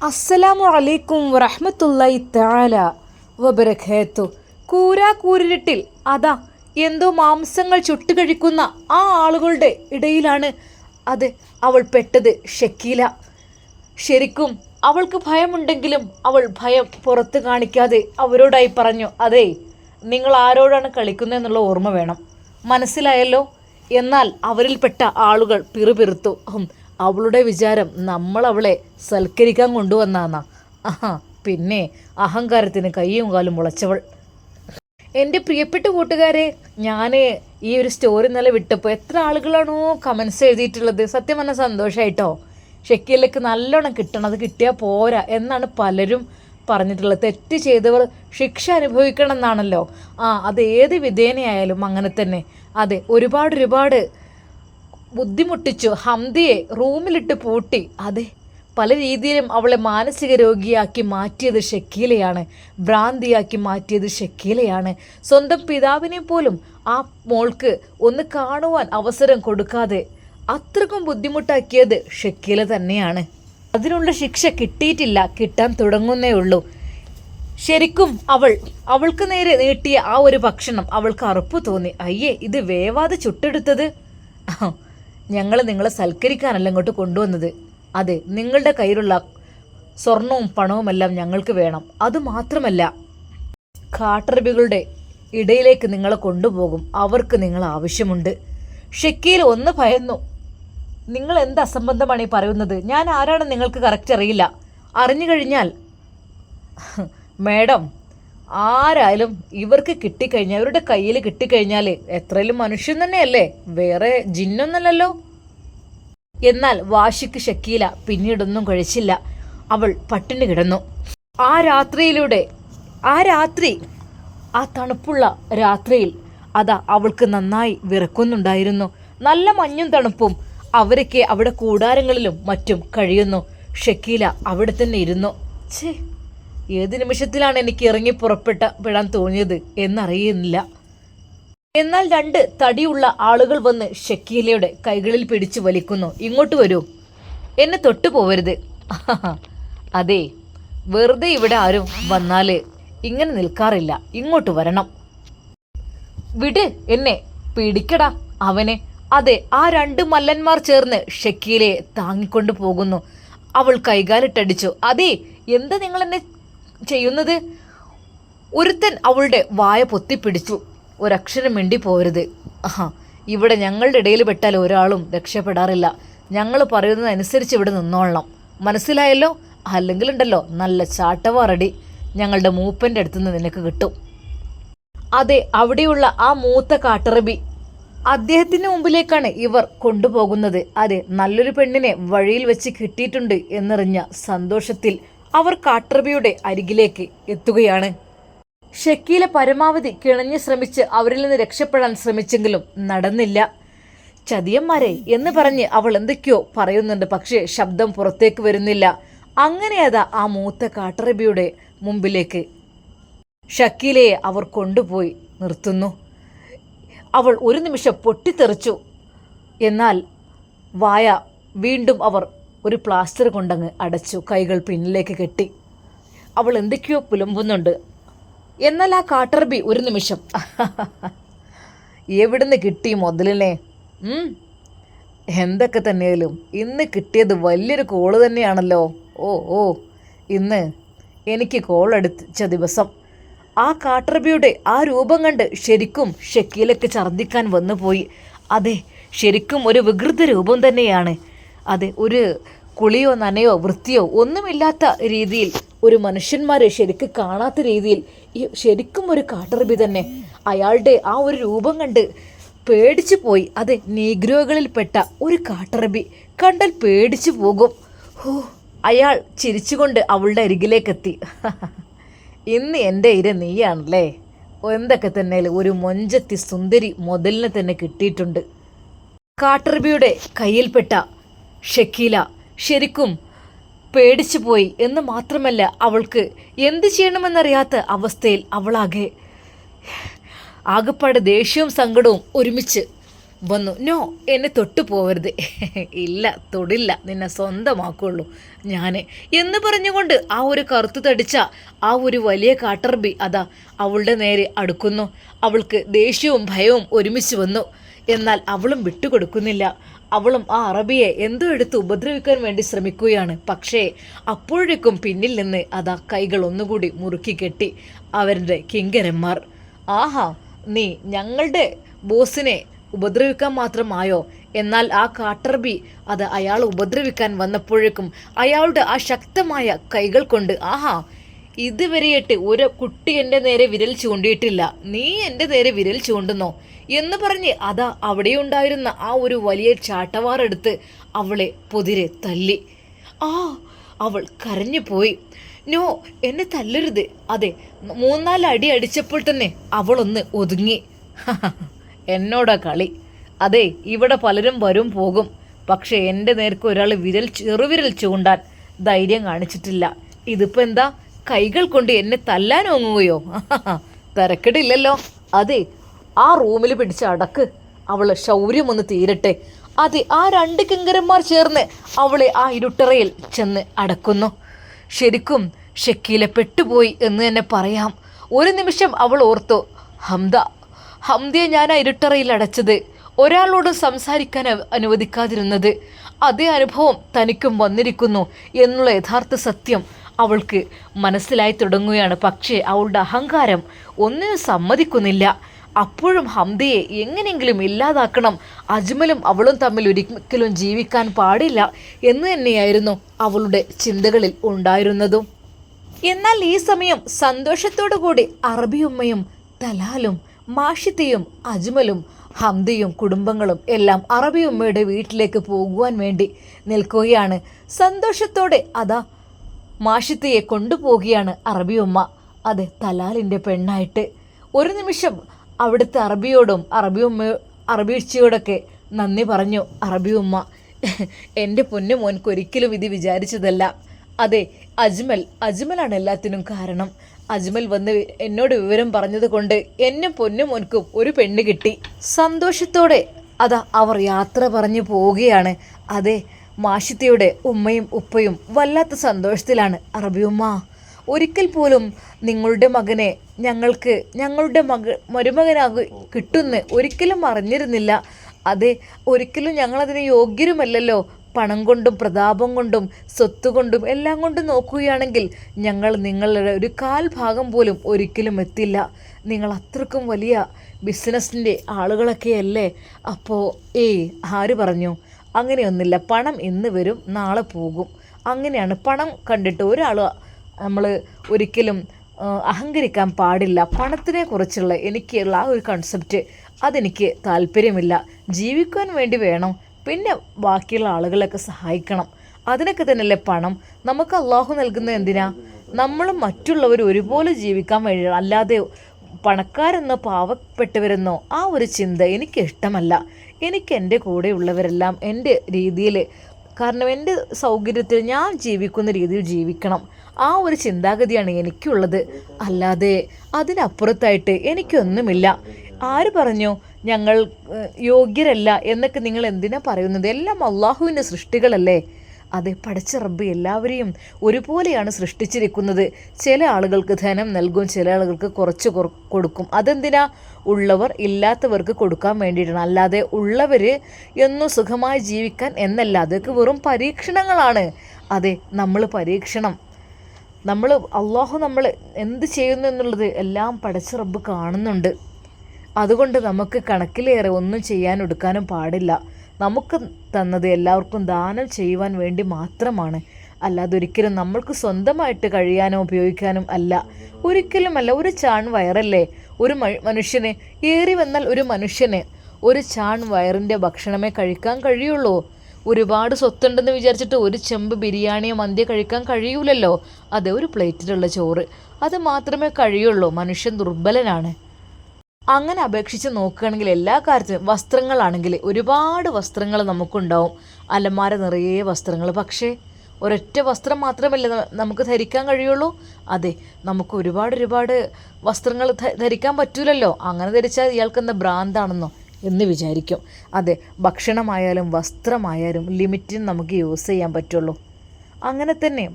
അസ്സലാമു അലൈക്കും വറഹ്മത്തുള്ളാഹി തആല വബറകാത്തു. കൂരിരുട്ടിൽ അതാ എന്തോ മാംസങ്ങൾ ചുട്ടുകഴിക്കുന്ന ആ ആളുകളുടെ ഇടയിലാണ് അവൾ പെട്ടത്. ഷക്കീല ശരിക്കും അവൾക്ക് ഭയമുണ്ടെങ്കിലും അവൾ ഭയം പുറത്ത് കാണിക്കാതെ അവരോടായി പറഞ്ഞു, അതെ, നിങ്ങൾ ആരോടാണ് കളിക്കുന്നതെന്നുള്ള ഓർമ്മ വേണം, മനസ്സിലായല്ലോ. എന്നാൽ അവരിൽപ്പെട്ട ആളുകൾ പിറുപിറുത്തു. അവളുടെ വിചാരം നമ്മൾ അവളെ സൽക്കരിക്കാൻ കൊണ്ടുവന്നാന്നാ. പിന്നെ അഹങ്കാരത്തിന് കയ്യും കാലും മുളച്ചവൾ. എൻ്റെ പ്രിയപ്പെട്ട കൂട്ടുകാരെ, ഞാൻ ഈ ഒരു സ്റ്റോറി ഇന്നലെ വിട്ടപ്പോൾ എത്ര ആളുകളാണോ കമൻസ് എഴുതിയിട്ടുള്ളത്. സത്യം പറഞ്ഞാൽ സന്തോഷമായിട്ടോ. ഷക്കീലക്ക് നല്ലോണം കിട്ടണം, അത് കിട്ടിയാൽ പോരാ എന്നാണ് പലരും പറഞ്ഞിട്ടുള്ളത്. തെറ്റ് ചെയ്തവർ ശിക്ഷ അനുഭവിക്കണം എന്നാണല്ലോ. അത് ഏത് വിധേനയായാലും അങ്ങനെ തന്നെ. അതെ, ഒരുപാട് ബുദ്ധിമുട്ടിച്ചു. ഹംദിയെ റൂമിലിട്ട് പൂട്ടി. അതെ, പല രീതിയിലും അവളെ മാനസിക രോഗിയാക്കി മാറ്റിയത് ഷക്കീലയാണ്, ഭ്രാന്തിയാക്കി മാറ്റിയത് ഷക്കീലയാണ്. സ്വന്തം പിതാവിനെ പോലും ആ മോൾക്ക് ഒന്ന് കാണുവാൻ അവസരം കൊടുക്കാതെ അത്രക്കും ബുദ്ധിമുട്ടാക്കിയത് ഷക്കീല തന്നെയാണ്. അതിനുള്ള ശിക്ഷ കിട്ടിയിട്ടില്ല, കിട്ടാൻ തുടങ്ങുന്നേ ഉള്ളൂ. ശരിക്കും അവൾക്ക് നേരെ നീട്ടിയ ആ ഒരു ഭക്ഷണം അവൾക്ക് അറുപ്പ് തോന്നി. അയ്യേ, ഇത് വേവാതെ ചുട്ടെടുത്തത്. ഞങ്ങൾ നിങ്ങളെ സൽക്കരിക്കാനല്ല ഇങ്ങോട്ട് കൊണ്ടുവന്നത്. അതെ, നിങ്ങളുടെ കയ്യിലുള്ള സ്വർണവും പണവുമെല്ലാം ഞങ്ങൾക്ക് വേണം. അതുമാത്രമല്ല, കാട്ടറബികളുടെ ഇടയിലേക്ക് നിങ്ങളെ കൊണ്ടുപോകും. അവർക്ക് നിങ്ങൾ ആവശ്യമുണ്ട്. ഷക്കീൽ ഒന്ന് ഭയന്നു. നിങ്ങൾ എന്ത് അസംബന്ധമാണ് ഈ പറയുന്നത്? ഞാൻ ആരാണെന്ന് നിങ്ങൾക്ക് കറക്റ്റ് അറിയില്ല. അറിഞ്ഞു കഴിഞ്ഞാൽ മേഡം, ആരായാലും ഇവർക്ക് കിട്ടിക്കഴിഞ്ഞാൽ, അവരുടെ കയ്യിൽ കിട്ടിക്കഴിഞ്ഞാൽ എത്രയും മനുഷ്യൻ തന്നെയല്ലേ, വേറെ ജിന്നൊന്നല്ലല്ലോ. എന്നാൽ വാശിക്ക് ഷക്കീല പിന്നീടൊന്നും കഴിച്ചില്ല. അവൾ പട്ടിണി കിടന്നു. ആ രാത്രി ആ തണുപ്പുള്ള രാത്രിയിൽ അവൾക്ക് നന്നായി വിറക്കുന്നുണ്ടായിരുന്നു. നല്ല മഞ്ഞും തണുപ്പും. അവരൊക്കെ അവിടെ കൂടാരങ്ങളിലും മറ്റും കഴിയുന്നു. ഷക്കീല അവിടെ തന്നെ ഇരുന്നു. ഏത് നിമിഷത്തിലാണ് എനിക്ക് ഇറങ്ങി പുറപ്പെടാൻ തോന്നിയത് എന്നറിയുന്നില്ല. എന്നാൽ 2 തടിയുള്ള ആളുകൾ വന്ന് ഷക്കീലയുടെ കൈകളിൽ പിടിച്ചു വലിക്കുന്നു. ഇങ്ങോട്ട് വരൂ, എന്നെ തൊട്ടു പോവരുത്. അതെ, വെറുതെ ഇവിടെ ആരും വന്നാൽ ഇങ്ങനെ നിൽക്കാറില്ല, ഇങ്ങോട്ട് വരണം. വിട് എന്നെ, പിടിക്കടാ അവനെ. അതെ, ആ 2 മല്ലന്മാർ ചേർന്ന് ഷക്കീലയെ താങ്ങിക്കൊണ്ട് പോകുന്നു. അവൾ കൈകാലിട്ടടിച്ചു. അതെ, എന്താ നിങ്ങൾ എന്നെ ചെയ്യുന്നത്? ഒരുത്തൻ അവളുടെ വായ പൊത്തിപ്പിടിച്ചു. ഒരക്ഷരം മിണ്ടി പോരുത്. ഇവിടെ ഞങ്ങളുടെ ഇടയിൽ പെട്ടാൽ ഒരാളും രക്ഷപ്പെടാറില്ല. ഞങ്ങൾ പറയുന്നതനുസരിച്ച് ഇവിടെ നിന്നോളണം, മനസ്സിലായല്ലോ? അല്ലെങ്കിലുണ്ടല്ലോ നല്ല ചാട്ടവാറടി ഞങ്ങളുടെ മൂപ്പൻ്റെ അടുത്തുനിന്ന് നിനക്ക് കിട്ടും. അതെ, അവിടെയുള്ള ആ മൂത്ത കാട്ടറബി, അദ്ദേഹത്തിന് മുമ്പിലേക്കാണ് ഇവർ കൊണ്ടുപോകുന്നത്. അതെ, നല്ലൊരു പെണ്ണിനെ വഴിയിൽ വെച്ച് കിട്ടിയിട്ടുണ്ട് എന്നറിഞ്ഞ സന്തോഷത്തിൽ അവർ കാട്ടറബിയുടെ അരികിലേക്ക് എത്തുകയാണ്. ഷക്കീല പരമാവധി കിണഞ്ഞ് ശ്രമിച്ച് അവരിൽ നിന്ന് രക്ഷപ്പെടാൻ ശ്രമിച്ചെങ്കിലും നടന്നില്ല. ചതിയന്മാരെ എന്ന് പറഞ്ഞ് അവൾ എന്തൊക്കെയോ പറയുന്നുണ്ട്, പക്ഷേ ശബ്ദം പുറത്തേക്ക് വരുന്നില്ല. അങ്ങനെ ആ മൂത്ത കാട്ടറബിയുടെ മുമ്പിലേക്ക് ഷക്കീലയെ അവർ കൊണ്ടുപോയി നിർത്തുന്നു. അവൾ ഒരു നിമിഷം പൊട്ടിത്തെറിച്ചു. എന്നാൽ വായ വീണ്ടും അവർ ഒരു പ്ലാസ്റ്റർ കൊണ്ടങ്ങ് അടച്ചു. കൈകൾ പിന്നിലേക്ക് കെട്ടി. അവൾ എന്തൊക്കെയോ പുലമ്പുന്നുണ്ട്. എന്നാൽ ആ കാട്ടറബി ഒരു നിമിഷം, എവിടുന്ന് കിട്ടി മുതലിനെ? എന്തൊക്കെ തന്നെയാലും ഇന്ന് കിട്ടിയത് വലിയൊരു കോള് തന്നെയാണല്ലോ. ഓ ഇന്ന് എനിക്ക് കോൾ അടിച്ച ദിവസം. ആ കാട്ടറബിയുടെ ആ രൂപം കണ്ട് ശരിക്കും ഷക്കീലക്ക് ഛർദ്ദിക്കാൻ വന്നുപോയി. അതെ, ശരിക്കും ഒരു വികൃത രൂപം തന്നെയാണ്. അതെ, ഒരു കുളിയോ നനയോ വൃത്തിയോ ഒന്നുമില്ലാത്ത രീതിയിൽ, ഒരു മനുഷ്യന്മാരെ ശരിക്ക് കാണാത്ത രീതിയിൽ ശരിക്കും ഒരു കാട്ടറബി തന്നെ. അയാളുടെ ആ ഒരു രൂപം കണ്ട് പേടിച്ചു പോയി. അതെ, നീഗ്രോകളിൽപ്പെട്ട ഒരു കാട്ടറബി കണ്ടാൽ പേടിച്ചു പോകും. അയാൾ ചിരിച്ചുകൊണ്ട് അവളുടെ അരികിലേക്കെത്തി. ഇന്ന് എൻ്റെ ഇര നീയാണല്ലേ. എന്തൊക്കെ തന്നെ ഒരു മൊഞ്ചത്തി സുന്ദരി മുതലിനെ തന്നെ കിട്ടിയിട്ടുണ്ട്. കാട്ടറബിയുടെ കയ്യിൽപ്പെട്ട ഷക്കീല ശരിക്കും പേടിച്ചു പോയി എന്ന് മാത്രമല്ല, അവൾക്ക് എന്ത് ചെയ്യണമെന്നറിയാത്ത അവസ്ഥയിൽ അവളാകെപ്പാടെ ദേഷ്യവും സങ്കടവും ഒരുമിച്ച് വന്നു. നോ, എന്നെ തൊട്ടു പോവരുത്. ഇല്ല, തൊടില്ല, നിന്നെ സ്വന്തമാക്കുള്ളൂ ഞാൻ എന്ന് പറഞ്ഞുകൊണ്ട് ആ ഒരു കറുത്തു തടിച്ച ആ ഒരു വലിയ കാട്ടർബി അതാ അവളുടെ നേരെ അടുക്കുന്നു. അവൾക്ക് ദേഷ്യവും ഭയവും ഒരുമിച്ച് വന്നു. എന്നാൽ അവളും വിട്ടുകൊടുക്കുന്നില്ല. അവളും ആ അറബിയെ എന്തോ എടുത്ത് ഉപദ്രവിക്കാൻ വേണ്ടി ശ്രമിക്കുകയാണ്. പക്ഷേ അപ്പോഴേക്കും പിന്നിൽ നിന്ന് അതാ കൈകൾ ഒന്നുകൂടി മുറുക്കി കെട്ടി അവരുടെ കിങ്കരന്മാർ. ആഹാ, നീ ഞങ്ങളുടെ ബോസിനെ ഉപദ്രവിക്കാൻ മാത്രമായോ? എന്നാൽ ആ കാട്ടർബി അത് അയാൾ ഉപദ്രവിക്കാൻ വന്നപ്പോഴേക്കും അയാളുടെ ആ ശക്തമായ കൈകൾ കൊണ്ട്, ആഹാ, ഇതുവരെയായിട്ട് ഒരു കുട്ടി എൻ്റെ നേരെ വിരൽ ചൂണ്ടിയിട്ടില്ല, നീ എൻ്റെ നേരെ വിരൽ ചൂണ്ടുന്നോ എന്ന് പറഞ്ഞ് അതാ അവിടെ ഉണ്ടായിരുന്ന ആ ഒരു വലിയ ചാട്ടവാറെടുത്ത് അവളെ പൊതിരെ തല്ലി. അവൾ കരഞ്ഞു പോയി. നോ, എന്നെ തല്ലരുത്. അതെ, 3-4 അടി അടിച്ചപ്പോൾ തന്നെ അവളൊന്ന് ഒതുങ്ങി. എന്നോടാ കളി? അതെ, ഇവിടെ പലരും വരും പോകും, പക്ഷെ എൻ്റെ നേർക്ക് ഒരാൾ ചെറുവിരൽ ചൂണ്ടാൻ ധൈര്യം കാണിച്ചിട്ടില്ല. ഇതിപ്പോൾ എന്താ, കൈകൾ കൊണ്ട് എന്നെ തല്ലാൻ ഓങ്ങുകയോ? തിരക്കിടില്ലല്ലോ. അതെ, ആ റൂമിൽ പിടിച്ച് അടക്ക്. അവൾ ശൗര്യമൊന്ന് തീരട്ടെ. അതെ, ആ 2 കിങ്കരന്മാർ ചേർന്ന് അവളെ ആ ഇരുട്ടറയിൽ ചെന്ന് അടക്കുന്നു. ശരിക്കും ഷക്കീല പെട്ടുപോയി എന്ന് തന്നെ പറയാം. ഒരു നിമിഷം അവൾ ഓർത്തു, ഹംദയെ ഞാൻ ആ ഇരുട്ടറയിൽ അടച്ചത്, ഒരാളോടും സംസാരിക്കാൻ അനുവദിക്കാതിരുന്നത്, അതേ അനുഭവം തനിക്കും വന്നിരിക്കുന്നു എന്നുള്ള യഥാർത്ഥ സത്യം അവൾക്ക് മനസ്സിലായി തുടങ്ങുകയാണ്. പക്ഷേ അവളുടെ അഹങ്കാരം ഒന്നിനും സമ്മതിക്കുന്നില്ല. അപ്പോഴും ഹംദയെ എങ്ങനെയെങ്കിലും ഇല്ലാതാക്കണം, അജ്മലും അവളും തമ്മിൽ ഒരിക്കലും ജീവിക്കാൻ പാടില്ല എന്ന് തന്നെയായിരുന്നു അവളുടെ ചിന്തകളിൽ ഉണ്ടായിരുന്നതും. എന്നാൽ ഈ സമയം സന്തോഷത്തോടു കൂടി അറബിയുമ്മയും തലാലും മാഷിത്തയും അജ്മലും ഹംദയും കുടുംബങ്ങളും എല്ലാം അറബിയുമ്മയുടെ വീട്ടിലേക്ക് പോകുവാൻ വേണ്ടി നിൽക്കുകയാണ്. സന്തോഷത്തോടെ അതാ മാഷിത്തയെ കൊണ്ടുപോവുകയാണ് അറബിയുമ്മ. അതെ, തലാലിൻ്റെ പെണ്ണായിട്ട്. ഒരു നിമിഷം അവിടുത്തെ അറബിയോടും അറബിയച്ചിയോടൊക്കെ നന്ദി പറഞ്ഞു അറബിയുമ്മ. എൻ്റെ പൊന്നു മോൻക്കൊരിക്കലും ഇത് വിചാരിച്ചതല്ല. അതെ, അജ്മലാണ് എല്ലാത്തിനും കാരണം. അജ്മൽ വന്ന് എന്നോട് വിവരം പറഞ്ഞത് കൊണ്ട് എന്നെ പൊന്നു മോൻക്കും ഒരു പെണ്ണ് കിട്ടി. സന്തോഷത്തോടെ അതാ അവർ യാത്ര പറഞ്ഞു പോവുകയാണ്. അതെ, മാഷിത്തയുടെ ഉമ്മയും ഉപ്പയും വല്ലാത്ത സന്തോഷത്തിലാണ്. അറബിയുമ്മ, ഒരിക്കൽ പോലും നിങ്ങളുടെ മകനെ ഞങ്ങളുടെ മരുമകനാകു കിട്ടുമെന്ന് ഒരിക്കലും അറിഞ്ഞിരുന്നില്ല. അതെ, ഒരിക്കലും ഞങ്ങളതിന് യോഗ്യരുമല്ലല്ലോ. പണം കൊണ്ടും പ്രതാപം കൊണ്ടും സ്വത്തുകൊണ്ടും എല്ലാം കൊണ്ടും നോക്കുകയാണെങ്കിൽ ഞങ്ങൾ നിങ്ങളുടെ ഒരു 1/4 ഭാഗം പോലും ഒരിക്കലും എത്തില്ല. നിങ്ങൾ അത്രക്കും വലിയ ബിസിനസ്സിൻ്റെ ആളുകളൊക്കെയല്ലേ. അപ്പോൾ ആര് പറഞ്ഞു? അങ്ങനെയൊന്നുമില്ല. പണം ഇന്ന് വരും, നാളെ പോകും. അങ്ങനെയാണ്. പണം കണ്ടിട്ട് ഒരാൾ നമ്മൾ ഒരിക്കലും അഹങ്കരിക്കാൻ പാടില്ല. പണത്തിനെ കുറിച്ചുള്ള എനിക്കുള്ള ആ ഒരു കൺസെപ്റ്റ് അതെനിക്ക് താല്പര്യമില്ല. ജീവിക്കാൻ വേണ്ടി വേണം, പിന്നെ ബാക്കിയുള്ള ആളുകളൊക്കെ സഹായിക്കണം. അതിനൊക്കെ തന്നെയല്ലേ പണം. നമുക്ക് അള്ളാഹു നൽകുന്നത് എന്തിനാ? നമ്മളും മറ്റുള്ളവർ ഒരുപോലെ ജീവിക്കാൻ വേണ്ടി, അല്ലാതെ പണക്കാരെന്നോ പാവപ്പെട്ടവരെന്നോ ആ ഒരു ചിന്ത എനിക്ക് ഇഷ്ടമല്ല. എനിക്ക് എൻ്റെ കൂടെയുള്ളവരെല്ലാം എൻ്റെ രീതിയിൽ, കാരണം എൻ്റെ സൗകര്യത്തിൽ ഞാൻ ജീവിക്കുന്ന രീതിയിൽ ജീവിക്കണം. ആ ഒരു ചിന്താഗതിയാണ് എനിക്കുള്ളത്. അല്ലാതെ അതിനപ്പുറത്തായിട്ട് എനിക്കൊന്നുമില്ല. ആര് പറഞ്ഞു ഞങ്ങൾ യോഗ്യരല്ല എന്നൊക്കെ നിങ്ങൾ എന്തിനാ പറയുന്നത്? എല്ലാം അള്ളാഹുവിൻ്റെ സൃഷ്ടികളല്ലേ. അതെ, പടച്ച റബ്ബ് എല്ലാവരെയും ഒരുപോലെയാണ് സൃഷ്ടിച്ചിരിക്കുന്നത്. ചില ആളുകൾക്ക് ധനം നൽകും, ചില ആളുകൾക്ക് കുറച്ച് കൊടുക്കും. അതെന്തിനാ? ഉള്ളവർ ഇല്ലാത്തവർക്ക് കൊടുക്കാൻ വേണ്ടിയിട്ടാണ്. അല്ലാതെ ഉള്ളവർ എന്നും സുഖമായി ജീവിക്കാൻ എന്നല്ല. അതൊക്കെ വെറും പരീക്ഷണങ്ങളാണ്. അതെ, നമ്മൾ പരീക്ഷണം, അള്ളാഹു നമ്മൾ എന്ത് ചെയ്യുന്നു എന്നുള്ളത് എല്ലാം പടച്ച റബ്ബ് കാണുന്നുണ്ട്. അതുകൊണ്ട് നമുക്ക് കണക്കിലേറെ ഒന്നും ചെയ്യാനും എടുക്കാനും പാടില്ല. നമുക്ക് തന്നത് എല്ലാവർക്കും ദാനം ചെയ്യുവാൻ വേണ്ടി മാത്രമാണ്. അല്ലാതെ ഒരിക്കലും നമ്മൾക്ക് സ്വന്തമായിട്ട് കഴിയാനോ ഉപയോഗിക്കാനും അല്ല. ഒരിക്കലുമല്ല. ഒരു ചാൺ വയറല്ലേ ഒരു മനുഷ്യന്, ഏറി വന്നാൽ ഒരു മനുഷ്യന് ഒരു ചാൺ വയറിൻ്റെ ഭക്ഷണമേ കഴിക്കാൻ കഴിയുള്ളൂ. ഒരുപാട് സ്വത്തുണ്ടെന്ന് വിചാരിച്ചിട്ട് ഒരു ചെമ്പ് ബിരിയാണിയോ മന്തിയോ കഴിക്കാൻ കഴിയൂലല്ലോ. അതെ, ഒരു പ്ലേറ്റിലുള്ള ചോറ് അത് മാത്രമേ കഴിയുള്ളൂ. മനുഷ്യൻ ദുർബലനാണ്. അങ്ങനെ അപേക്ഷിച്ച് നോക്കുകയാണെങ്കിൽ എല്ലാ കാര്യത്തിലും, വസ്ത്രങ്ങളാണെങ്കിൽ ഒരുപാട് വസ്ത്രങ്ങൾ നമുക്കുണ്ടാവും, അലമാര നിറയെ വസ്ത്രങ്ങൾ. പക്ഷേ ഒരൊറ്റ വസ്ത്രം മാത്രമല്ല നമുക്ക് ധരിക്കാൻ കഴിയുള്ളൂ. അതെ, നമുക്ക് ഒരുപാട് വസ്ത്രങ്ങൾ ധരിക്കാൻ പറ്റൂലല്ലോ. അങ്ങനെ ധരിച്ചാൽ ഇയാൾക്ക് എന്താ ഭ്രാന്താണെന്നോ? എന്ന് വിചാരിക്കും. അതെ, ഭക്ഷണമായാലും വസ്ത്രമായാലും ലിമിറ്റിന് നമുക്ക് യൂസ് ചെയ്യാൻ പറ്റുള്ളൂ. അങ്ങനെ തന്നെ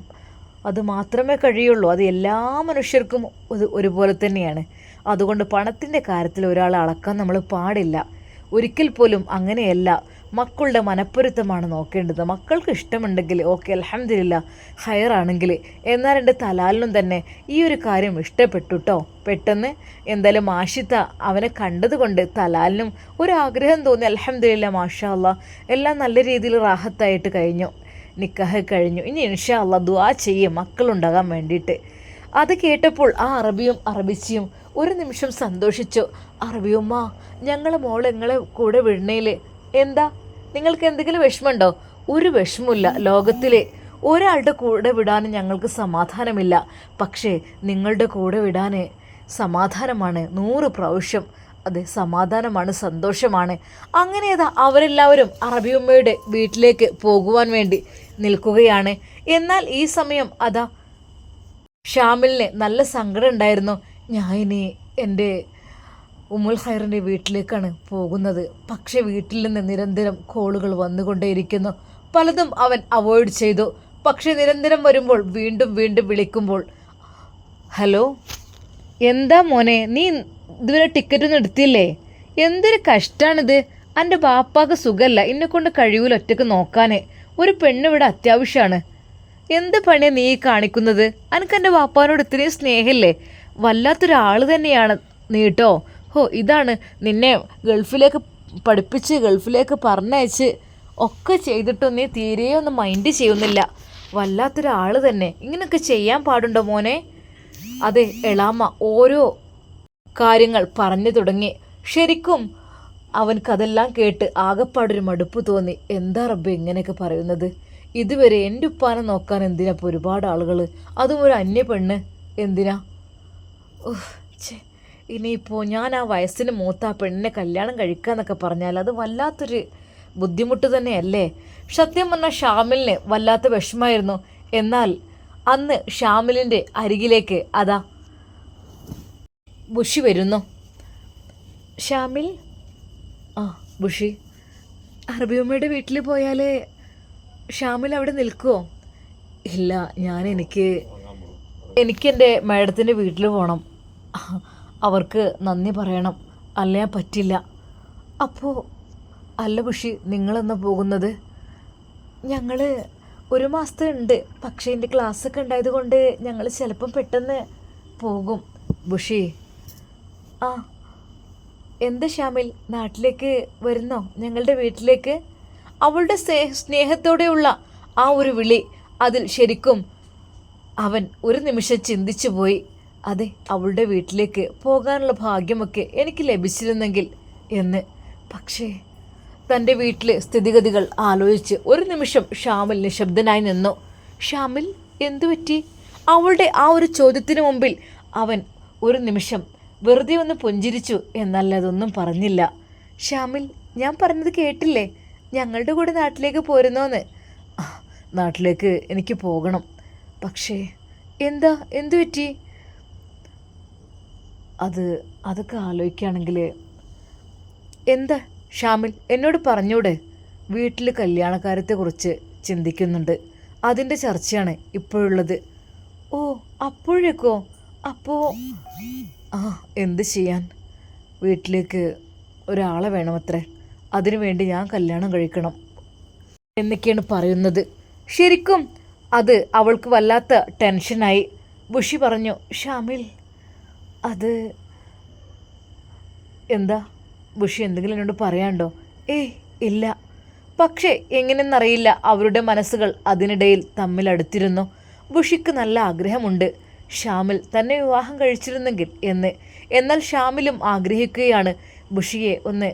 അത് മാത്രമേ കഴിയുള്ളൂ. അത് എല്ലാ മനുഷ്യർക്കും ഒരുപോലെ തന്നെയാണ്. അതുകൊണ്ട് പണത്തിൻ്റെ കാര്യത്തിൽ ഒരാളെ അളക്കാൻ നമ്മൾ പാടില്ല. ഒരിക്കൽ പോലും അങ്ങനെയല്ല. മക്കളുടെ മനപ്പൊരുത്തമാണ് നോക്കേണ്ടത്. മക്കൾക്ക് ഇഷ്ടമുണ്ടെങ്കിൽ ഓക്കെ, അൽഹംദുലില്ലാ, ഹയറാണെങ്കിൽ. എന്നാൽ എൻ്റെ തലാലിനും തന്നെ ഈ ഒരു കാര്യം ഇഷ്ടപ്പെട്ടു കേട്ടോ. പെട്ടെന്ന് എന്തായാലും ആഷിത്ത അവനെ കണ്ടതുകൊണ്ട് തലാലിനും ഒരാഗ്രഹം തോന്നി. അൽഹംദുലില്ലാ, മാഷാ അല്ലാ, എല്ലാം നല്ല രീതിയിൽ റാഹത്തായിട്ട് കഴിഞ്ഞു. നിക്കാഹ് കഴിഞ്ഞു. ഇനി ഇൻഷാ അല്ലാ ദുആ ചെയ്യും മക്കളുണ്ടാകാൻ വേണ്ടിയിട്ട്. അത് കേട്ടപ്പോൾ ആ അറബിയും അറബിച്ചിയും ഒരു നിമിഷം സന്തോഷിച്ചു. അറബിയുമ്മ, ഞങ്ങളെ മോൾ നിങ്ങളെ കൂടെ വിടണേൽ എന്താ നിങ്ങൾക്ക് എന്തെങ്കിലും വിഷമമുണ്ടോ? ഒരു വിഷമമില്ല. ലോകത്തിലെ ഒരാളുടെ കൂടെ വിടാൻ ഞങ്ങൾക്ക് സമാധാനമില്ല. പക്ഷേ നിങ്ങളുടെ കൂടെ വിടാൻ സമാധാനമാണ് 100 പ്രാവശ്യം. അതെ, സമാധാനമാണ്, സന്തോഷമാണ്. അങ്ങനെയതാ അവരെല്ലാവരും അറബിയുമ്മയുടെ വീട്ടിലേക്ക് പോകുവാൻ വേണ്ടി നിൽക്കുകയാണ്. എന്നാൽ ഈ സമയം അതാ ഷാമിലിന് നല്ല സങ്കടം ഉണ്ടായിരുന്നു. ഞാൻ ഇനി എൻ്റെ ഉമ്മുൽ ഖൈറിൻ്റെ വീട്ടിലേക്കാണ് പോകുന്നത്. പക്ഷേ വീട്ടിൽ നിന്ന് നിരന്തരം കോളുകൾ വന്നുകൊണ്ടേയിരിക്കുന്നു. പലതും അവൻ അവോയ്ഡ് ചെയ്തു. പക്ഷേ നിരന്തരം വരുമ്പോൾ വീണ്ടും വീണ്ടും വിളിക്കുമ്പോൾ, ഹലോ, എന്താ മോനെ, നീ ഇതുവരെ ടിക്കറ്റൊന്നും എടുത്തില്ലേ? എന്തൊരു കഷ്ടമാണിത്. എൻ്റെ ബാപ്പാക്ക് സുഖമല്ല, എന്നെക്കൊണ്ട് കഴിയൂല ഒറ്റയ്ക്ക് നോക്കാൻ. ഒരു പെണ്ണിവിടെ അത്യാവശ്യമാണ്. എന്ത് പണിയാണ് നീ കാണിക്കുന്നത്? എനിക്ക് എൻ്റെ ബാപ്പാനോട് ഇത്രയും സ്നേഹമില്ലേ? വല്ലാത്തൊരാൾ തന്നെയാണ് നീ കേട്ടോ. ഇതാണ് നിന്നെ ഗൾഫിലേക്ക് പഠിപ്പിച്ച് ഗൾഫിലേക്ക് പറഞ്ഞയച്ച് ഒക്കെ ചെയ്തിട്ടും നീ തീരെയൊന്നും മൈൻഡ് ചെയ്യുന്നില്ല. വല്ലാത്തൊരാൾ തന്നെ. ഇങ്ങനെയൊക്കെ ചെയ്യാൻ പാടുണ്ടോ മോനെ? അതെ എളാമ്മ ഓരോ കാര്യങ്ങൾ പറഞ്ഞു തുടങ്ങി. ശരിക്കും അവൻക്കതെല്ലാം കേട്ട് ആകെപ്പാടൊരു മടുപ്പ് തോന്നി. എന്താ റബ്ബേ ഇങ്ങനെയൊക്കെ പറയുന്നത്? ഇതുവരെ എൻ്റെ ഉപ്പാനെ നോക്കാൻ എന്തിനാ ഇപ്പോൾ ഒരുപാട് ആളുകൾ, അതും ഒരു അന്യ പെണ്ണ് എന്തിനാ? ഇനിയിപ്പോൾ ഞാൻ ആ വയസ്സിന് മൂത്ത ആ പെണ്ണിനെ കല്യാണം കഴിക്കാന്നൊക്കെ പറഞ്ഞാൽ അത് വല്ലാത്തൊരു ബുദ്ധിമുട്ട് തന്നെയല്ലേ? സത്യം പറഞ്ഞാൽ ഷാമിലിന് വല്ലാത്ത വിഷമമായിരുന്നു. എന്നാൽ അന്ന് ഷാമിലിൻ്റെ അരികിലേക്ക് അതാ ബുഷി വരുന്നു. ഷാമിൽ, ബുഷി, അറബിയമ്മയുടെ വീട്ടിൽ പോയാൽ ഷാമിൽ അവിടെ നിൽക്കുമോ? ഇല്ല, എനിക്കെൻ്റെ മാഡത്തിൻ്റെ വീട്ടിൽ പോകണം. അവർക്ക് നന്ദി പറയണം, അല്ല പറ്റില്ല. അപ്പോൾ അല്ല ബുഷി, നിങ്ങളെന്നാ പോകുന്നത്? ഞങ്ങൾ 1 മാസത്തെ ഉണ്ട്. പക്ഷേ എൻ്റെ ക്ലാസ്സൊക്കെ ഉണ്ടായത് കൊണ്ട് ഞങ്ങൾ ചിലപ്പം പെട്ടെന്ന് പോകും. ബുഷി, എന്ത് ഷാമിൽ, നാട്ടിലേക്ക് വരുന്നോ? ഞങ്ങളുടെ വീട്ടിലേക്ക്? അവളുടെ സ്നേഹത്തോടെയുള്ള ആ ഒരു വിളി, അതിൽ ശരിക്കും അവൻ ഒരു നിമിഷം ചിന്തിച്ചു പോയി. അതെ, അവളുടെ വീട്ടിലേക്ക് പോകാനുള്ള ഭാഗ്യമൊക്കെ എനിക്ക് ലഭിച്ചിരുന്നെങ്കിൽ എന്ന്. പക്ഷേ തൻ്റെ വീട്ടിലെ സ്ഥിതിഗതികൾ ആലോചിച്ച് ഒരു നിമിഷം ഷാമിൽ നിശബ്ദനായി നിന്നു. ഷാമിൽ, എന്തു പറ്റി? അവളുടെ ആ ഒരു ചോദ്യത്തിന് മുമ്പിൽ അവൻ ഒരു നിമിഷം വെറുതെ ഒന്ന് പുഞ്ചിരിച്ചു, എന്നല്ലതൊന്നും പറഞ്ഞില്ല. ഷാമിൽ, ഞാൻ പറഞ്ഞത് കേട്ടില്ലേ? ഞങ്ങളുടെ കൂടെ നാട്ടിലേക്ക് പോരുന്നോന്ന്. നാട്ടിലേക്ക് എനിക്ക് പോകണം. പക്ഷേ എന്തു പറ്റി? അതൊക്കെ ആലോചിക്കുകയാണെങ്കിൽ എന്താ ഷാമിൽ, എന്നോട് പറഞ്ഞൂടെ? വീട്ടിൽ കല്യാണക്കാര്യത്തെക്കുറിച്ച് ചിന്തിക്കുന്നുണ്ട്. അതിൻ്റെ ചർച്ചയാണ് ഇപ്പോഴുള്ളത്. ഓ, അപ്പോഴേക്കോ? അപ്പോൾ എന്ത് ചെയ്യാൻ? വീട്ടിലേക്ക് ഒരാളെ വേണമത്രേ. അതിനുവേണ്ടി ഞാൻ കല്യാണം കഴിക്കണം എന്നൊക്കെയാണ് പറയുന്നത്. ശരിക്കും അത് അവൾക്ക് വല്ലാത്ത ടെൻഷനായി. ബുഷി പറഞ്ഞു, ഷാമിൽ, അത് എന്താ ബുഷി, എന്തെങ്കിലും എന്നോട് പറയാണ്ടോ? ഇല്ല. പക്ഷേ എങ്ങനെയെന്നറിയില്ല, അവരുടെ മനസ്സുകൾ അതിനിടയിൽ തമ്മിലടുത്തിരുന്നു. ബുഷിക്ക് നല്ല ആഗ്രഹമുണ്ട് ഷാമിൽ തന്നെ വിവാഹം കഴിച്ചിരുന്നെങ്കിൽ എന്ന്. എന്നാൽ ഷാമിലും ആഗ്രഹിക്കുകയാണ് ബുഷിയെ ഒന്ന്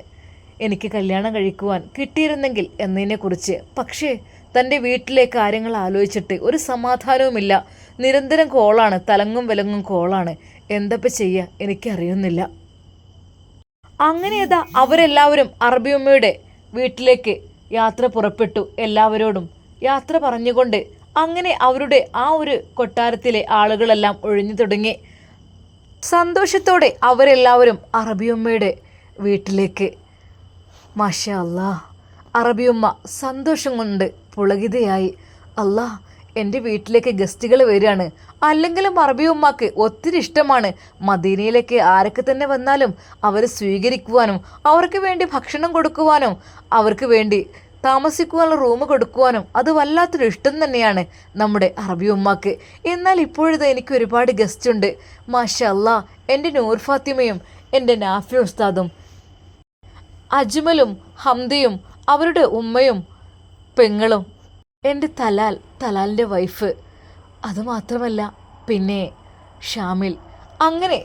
എനിക്ക് കല്യാണം കഴിക്കുവാൻ കിട്ടിയിരുന്നെങ്കിൽ എന്നതിനെക്കുറിച്ച്. പക്ഷേ തൻ്റെ വീട്ടിലെ കാര്യങ്ങൾ ആലോചിച്ചിട്ട് ഒരു സമാധാനവുമില്ല. നിരന്തരം കോളാണ്, തലങ്ങും വിലങ്ങും കോളാണ്. എന്തപ്പോൾ ചെയ്യുക എനിക്കറിയുന്നില്ല. അങ്ങനെയതാ അവരെല്ലാവരും അറബിയമ്മയുടെ വീട്ടിലേക്ക് യാത്ര പുറപ്പെട്ടു. എല്ലാവരോടും യാത്ര പറഞ്ഞുകൊണ്ട് അങ്ങനെ അവരുടെ ആ ഒരു കൊട്ടാരത്തിലെ ആളുകളെല്ലാം ഒഴിഞ്ഞു തുടങ്ങി. സന്തോഷത്തോടെ അവരെല്ലാവരും അറബിയമ്മയുടെ വീട്ടിലേക്ക് മാഷാ അല്ലാ. അറബിയുമ്മ സന്തോഷം കൊണ്ട് പുളകിതയായി. അല്ലാ, എൻ്റെ വീട്ടിലേക്ക് ഗസ്റ്റുകൾ വരികയാണ്. അല്ലെങ്കിലും അറബിയുമ്മക്ക് ഒത്തിരി ഇഷ്ടമാണ് മദീനയിലേക്ക് ആരൊക്കെ തന്നെ വന്നാലും അവരെ സ്വീകരിക്കുവാനും അവർക്ക് വേണ്ടി ഭക്ഷണം കൊടുക്കുവാനും അവർക്ക് വേണ്ടി താമസിക്കുവാനുള്ള റൂം കൊടുക്കുവാനും അത് വല്ലാത്തൊരു ഇഷ്ടം തന്നെയാണ് നമ്മുടെ അറബിയുമ്മക്ക്. എന്നാൽ ഇപ്പോഴത്തെ എനിക്ക് ഒരുപാട് ഗസ്റ്റ് ഉണ്ട്. മാഷാ അല്ലാ, എൻ്റെ നൂർ ഫാത്തിമയും എൻ്റെ നാഫി ഉസ്താദും അജ്മലും ഹംദയും അവരുടെ ഉമ്മയും പെങ്ങളും എൻ്റെ തലാലിൻ്റെ വൈഫ്, അതുമാത്രമല്ല പിന്നെ ഷാമിൽ, അങ്ങനെ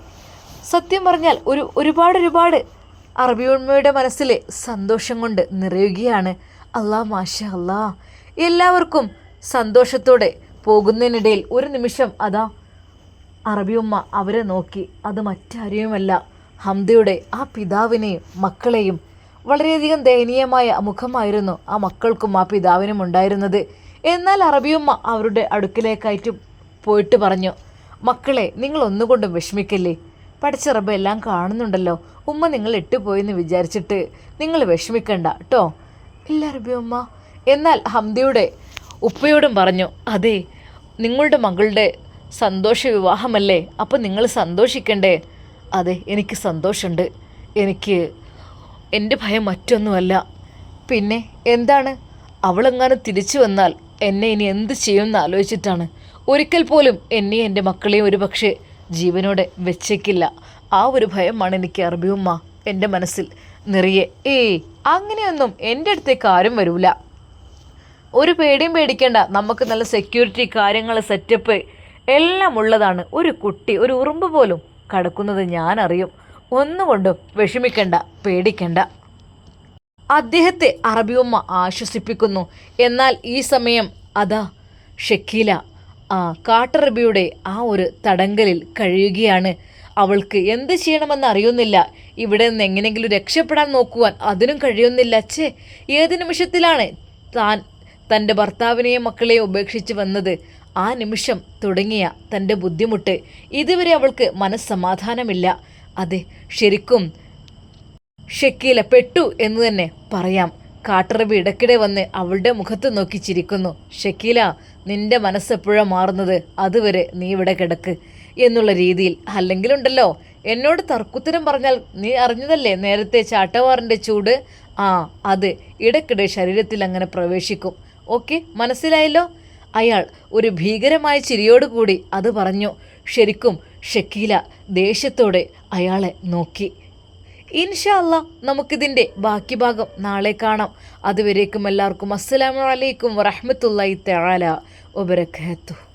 സത്യം പറഞ്ഞാൽ ഒരുപാട് അറബിയുമ്മയുടെ മനസ്സിൽ സന്തോഷം കൊണ്ട് നിറയുകയാണ്. അല്ലാ, മാഷാ അല്ലാ. എല്ലാവർക്കും സന്തോഷത്തോടെ പോകുന്നതിനിടയിൽ ഒരു നിമിഷം അതാ അറബിയുമ്മ അവരെ നോക്കി. അത് മറ്റാരെയുമല്ല, ഹംദയുടെ ആ പിതാവിനെയും മക്കളെയും. വളരെയധികം ദയനീയമായ മുഖമായിരുന്നു ആ മക്കൾക്കും ആ പിതാവിനും ഉണ്ടായിരുന്നത്. എന്നാൽ അറബിയുമ്മ അവരുടെ അടുക്കിലേക്കായിട്ട് പോയിട്ട് പറഞ്ഞു, മക്കളെ, നിങ്ങൾ ഒന്നുകൊണ്ടും വിഷമിക്കല്ലേ. പഠിച്ച റബ്ബ് എല്ലാം കാണുന്നുണ്ടല്ലോ. ഉമ്മ നിങ്ങൾ ഇട്ടുപോയെന്ന് വിചാരിച്ചിട്ട് നിങ്ങൾ വിഷമിക്കണ്ട കേട്ടോ. ഇല്ല അറബിയുമ്മ. എന്നാൽ ഹംദയുടെ ഉപ്പയോടും പറഞ്ഞു, അതെ, നിങ്ങളുടെ മകളുടെ സന്തോഷ വിവാഹമല്ലേ, അപ്പം നിങ്ങൾ സന്തോഷിക്കണ്ടേ. അതെ, എനിക്ക് സന്തോഷമുണ്ട്. എൻ്റെ ഭയം മറ്റൊന്നുമല്ല. പിന്നെ എന്താണ്, അവളെങ്ങാനും തിരിച്ചു വന്നാൽ എന്നെ ഇനി എന്ത് ചെയ്യുമെന്ന് ആലോചിച്ചിട്ടാണ്. ഒരിക്കൽ പോലും എന്നെ എൻ്റെ മക്കളെയും ഒരു പക്ഷേ ജീവനോടെ വെച്ചേക്കില്ല. ആ ഒരു ഭയമാണ് എനിക്ക് അറബിയുമ്മ എൻ്റെ മനസ്സിൽ നിറയെ. അങ്ങനെയൊന്നും എൻ്റെ അടുത്തേക്ക് ആരും വരൂല. ഒരു പേടിയും പേടിക്കേണ്ട. നമുക്ക് നല്ല സെക്യൂരിറ്റി, കാര്യങ്ങൾ, സെറ്റപ്പ് എല്ലാം ഉള്ളതാണ്. ഒരു കുട്ടി, ഒരു ഉറുമ്പ് പോലും കടക്കുന്നത് ഞാൻ അറിയും. ഒന്നുകൊണ്ടും വിഷമിക്കണ്ട, പേടിക്കണ്ട. അദ്ദേഹത്തെ അറബിയുമ്മ ആശ്വസിപ്പിക്കുന്നു. എന്നാൽ ഈ സമയം അതാ ഷക്കീല കാട്ടറബിയുടെ ആ ഒരു തടങ്കലിൽ കഴിയുകയാണ്. അവൾക്ക് എന്ത് ചെയ്യണമെന്ന് അറിയുന്നില്ല. ഇവിടെ നിന്ന് എങ്ങനെയെങ്കിലും രക്ഷപ്പെടാൻ നോക്കുവാൻ അതിനും കഴിയുന്നില്ല. ഏത് നിമിഷത്തിലാണ് തൻ്റെ ഭർത്താവിനെയും മക്കളെയും ഉപേക്ഷിച്ച് വന്നത്? ആ നിമിഷം തുടങ്ങിയ തൻ്റെ ബുദ്ധിമുട്ട് ഇതുവരെ അവൾക്ക് മനസ്സമാധാനമില്ല. അതെ, ശരിക്കും ഷക്കീല പെട്ടു എന്ന് തന്നെ പറയാം. കാട്ടറബി ഇടയ്ക്കിടെ വന്ന് അവളുടെ മുഖത്ത് നോക്കി ചിരിക്കുന്നു. ഷക്കീല, നിന്റെ മനസ്സെപ്പോഴാണ് മാറുന്നത്? അതുവരെ നീ ഇവിടെ കിടക്ക് എന്നുള്ള രീതിയിൽ. അല്ലെങ്കിലുണ്ടല്ലോ, എന്നോട് തർക്കുത്തരം പറഞ്ഞാൽ നീ അറിഞ്ഞതല്ലേ നേരത്തെ ചാട്ടവാറിൻ്റെ ചൂട്. അത് ഇടയ്ക്കിടെ ശരീരത്തിൽ അങ്ങനെ പ്രവേശിക്കും. ഓക്കെ, മനസ്സിലായല്ലോ? അയാൾ ഒരു ഭീകരമായ ചിരിയോടുകൂടി അത് പറഞ്ഞു. ശരിക്കും ഷക്കീല ദേഷ്യത്തോടെ അയാളെ നോക്കി. ഇൻഷാ അല്ലാ, നമുക്കിതിൻ്റെ ബാക്കി ഭാഗം നാളെ കാണാം. അതുവരേക്കും എല്ലാവർക്കും അസ്സലാമു അലൈക്കും വറഹ്മത്തുള്ളാഹി തആല വബറകാതുഹു.